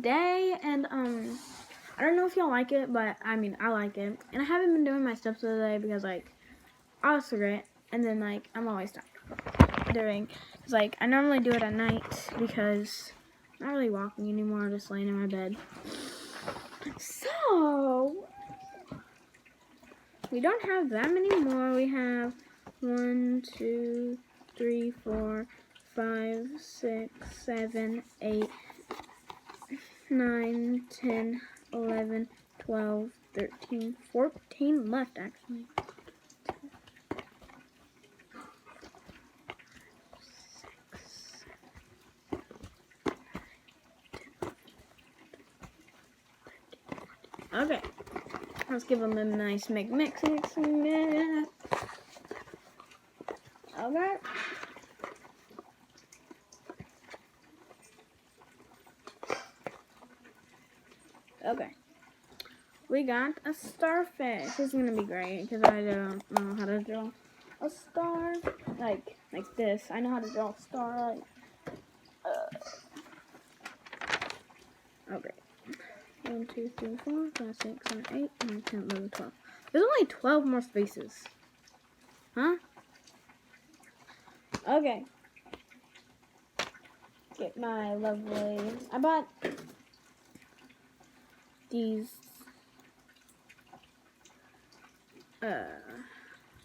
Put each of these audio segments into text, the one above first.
day, and I don't know if y'all like it, but I mean, I like it. And I haven't been doing my steps of the day because, like, I always forget, and then, like, I'm always doing, because, like, I normally do it at night because I'm not really walking anymore, I'm just laying in my bed. So, we don't have that many more. We have 1, 2, 3, 4, 5, 6, 7, 8, 9, 10, 11, 12, 13, 14 left, actually. Okay, let's give them a nice mix. Okay. Okay. We got a starfish. This is gonna be great because I don't know how to draw a star like this. I know how to draw a star like. Okay. 1, 2, 3, 4, 5, 6, 7, 8, 9, 10, 11, 12. There's only 12 more spaces. Huh? Okay. Get my lovely. I bought these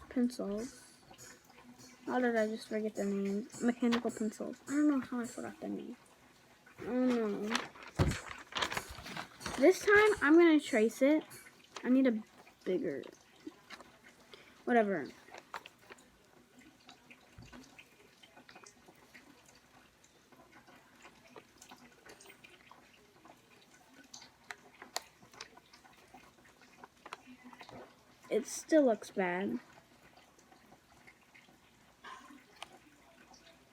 pencils. How did I just forget the name? Mechanical pencils. I don't know how I forgot the name. I don't know. This time I'm gonna trace it. I need a bigger. Whatever. It still looks bad.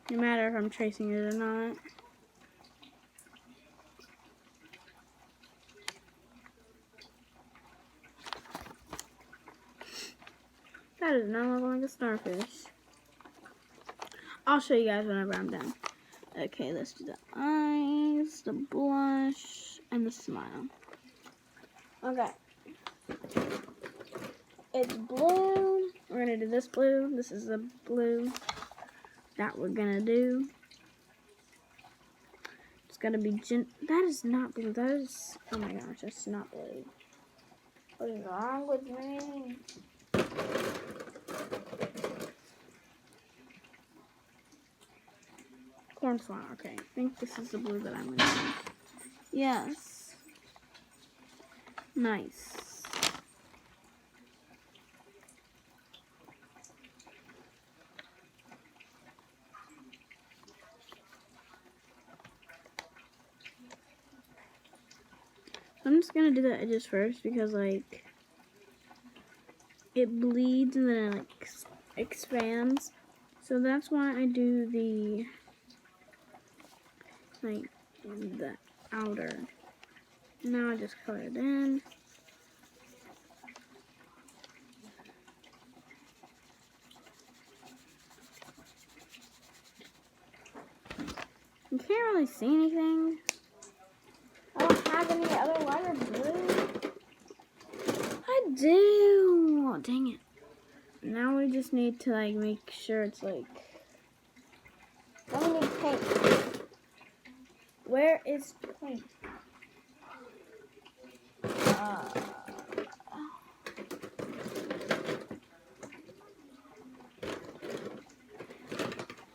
No matter if I'm tracing it or not. That does not look like a starfish. I'll show you guys whenever I'm done. Okay, let's do the eyes, the blush, and the smile. Okay. It's blue. We're gonna do this blue. This is the blue that we're gonna do. It's gonna be that is not blue. That is, oh my gosh, that's not blue. What is wrong with me? Cornflower. Okay, I think this is the blue that I'm gonna use. Yes. Nice. I'm just gonna do the edges first because, like, it bleeds and then it, like, expands. So that's why I do the, like, the outer. Now I just color it in. You can't really see anything. I don't have any other lighter blue. I do. Oh, dang it. Now we just need to, like, make sure it's, like... Now we need paint. Where is paint?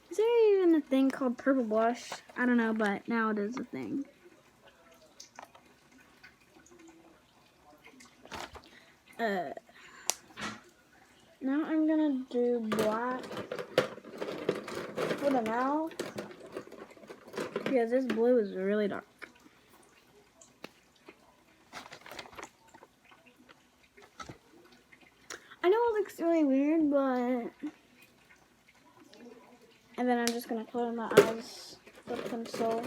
Is there even a thing called purple blush? I don't know, but now it is a thing. Now I'm gonna do black for the mouth because this blue is really dark. I know it looks really weird, but... And then I'm just gonna color my eyes with pencil.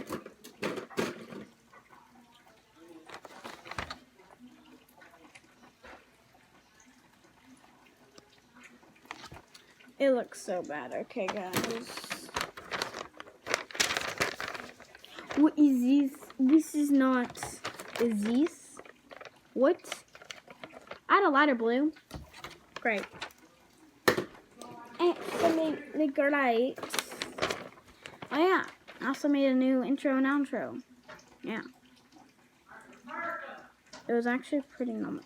It looks so bad. Okay, guys. What is this? This is not. Is this? What? I had a lighter blue. Great. Absolutely great. Oh yeah. I also made a new intro and outro. Yeah. It was actually pretty nice.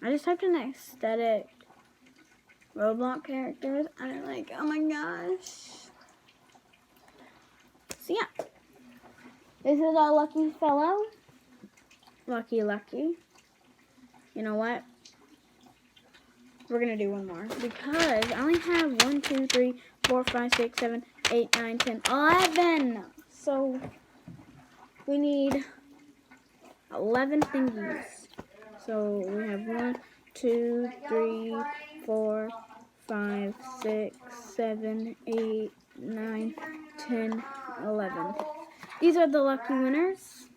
I just typed in aesthetic Roblox characters and I'm like, oh my gosh. So yeah. This is our lucky fellow. Lucky. You know what? We're gonna do one more because I only have 1, 2, 3, 4, 5, 6, 7, 8, 9, 10, 11. So we need 11 thingies. So we have 1, 2, 3, 4, 5, 6, 7, 8, 9, 10, 11. These are the lucky winners.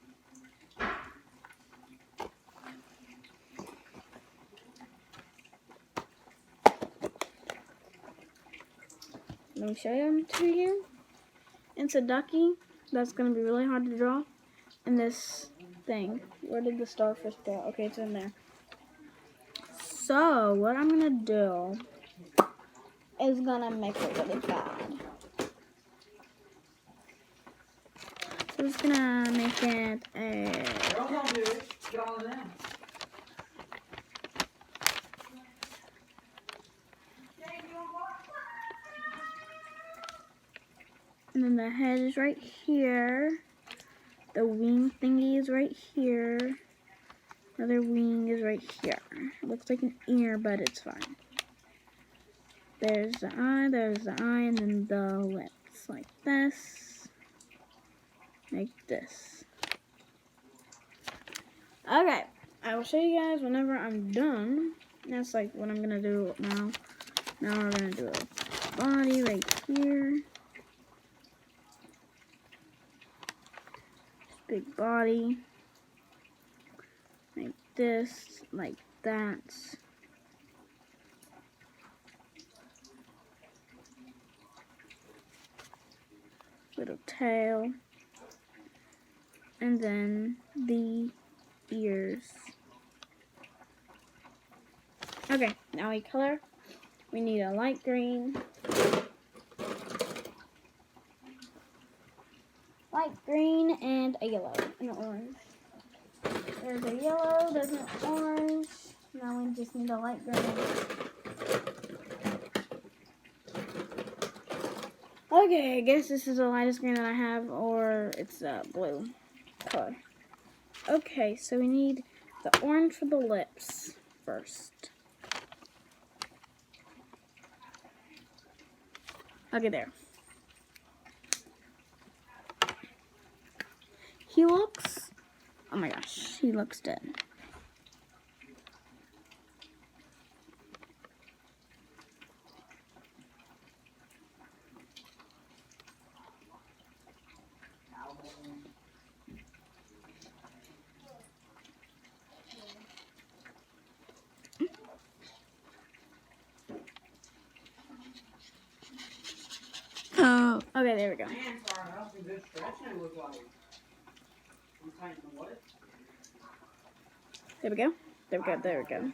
Let me show them to you. It's a ducky that's going to be really hard to draw. And this thing. Where did the starfish go? Okay, it's in there. So, what I'm going to do is going to make it really bad. So, I'm just going to make it a... Don't do it. Get on them. And then the head is right here. The wing thingy is right here. Another wing is right here. It looks like an ear, but it's fine. There's the eye, and then the lips. Like this. Like this. Okay. I will show you guys whenever I'm done. That's like what I'm going to do now. Now we're going to do a body right here. Big body, like this, like that. Little tail, and then the ears. Okay, now we color. We need a light green. Light green and a yellow and an orange. There's a yellow, there's an orange. Now we just need a light green. Okay, I guess this is the lightest green that I have, or it's blue color. Okay, so we need the orange for the lips first. Okay, there. He looks, oh my gosh, he looks dead. Oh, okay, there we go. There we go. There we go. There we go.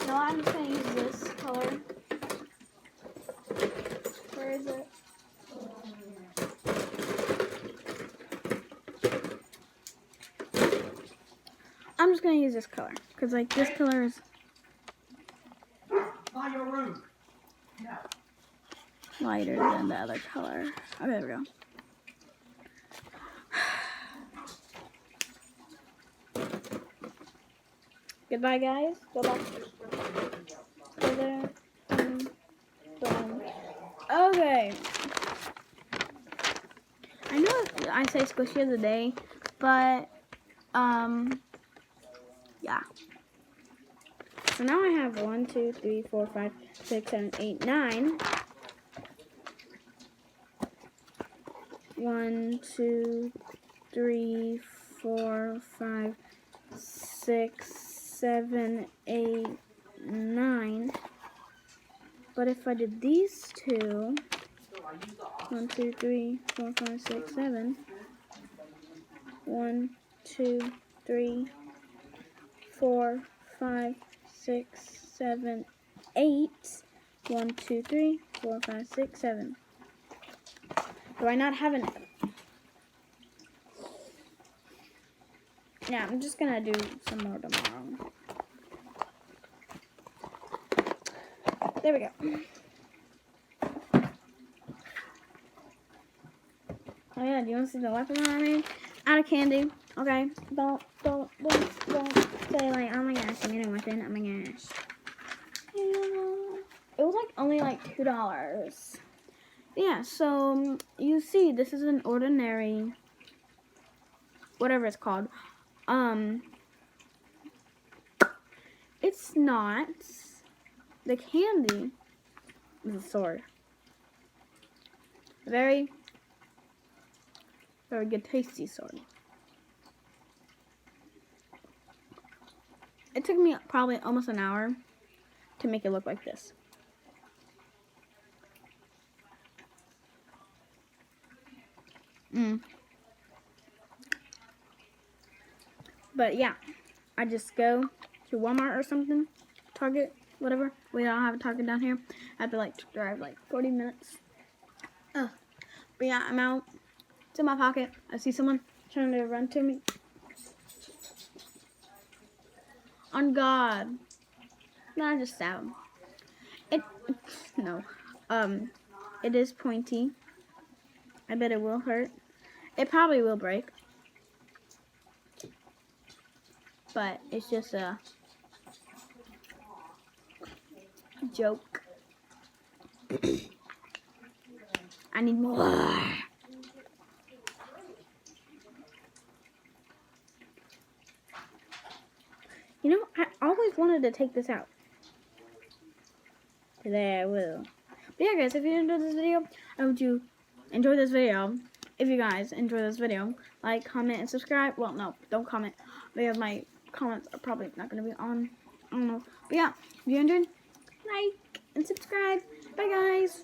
No, I'm just gonna use this color. Where is it? I'm just gonna use this color because, like, this color is lighter than the other color. Oh, there we go. Goodbye, guys. Go back. Go there. Boom. Boom. Okay. I know I say squishy of the day, but yeah. So now I have 1, 2, 3, 4, 5, 6, 7, 8, 9. 1, 1, 2, 3, 4, 5, 6, 7, 8, 9. But if I did these two, 1, 2, 3, 4, 5, 6, 7. 1, 2, 3, 4, 5, 6, 7, 8. 1, 2, 3, 4, 5, 6, 7. Do I not have an... Yeah, I'm just gonna do some more tomorrow. There we go. Oh yeah, do you want to see the weapon I made? Out of candy. Okay. Don't say like, oh my gosh, I made a weapon. Oh my gosh. It was like only like $2. Yeah, so you see, this is an ordinary, whatever it's called. It's not. The candy is a sword. Very good, tasty sword. It took me probably almost an hour to make it look like this. But yeah, I just go to Walmart or something, Target, whatever. We don't have a Target down here. I have to like drive like 40 minutes. But yeah, I'm out. It's in my pocket. I see someone trying to run to me. On God. No, I just stab him. No. It is pointy. I bet it will hurt. It probably will break. But it's just a joke. I need more. You know, I always wanted to take this out. Today I will. But yeah, guys, if you enjoyed this video, I hope you enjoy this video. If you guys enjoy this video, like, comment, and subscribe. Well, no, don't comment, because my comments are probably not going to be on. I don't know. But yeah, if you enjoyed, like and subscribe. Bye, guys.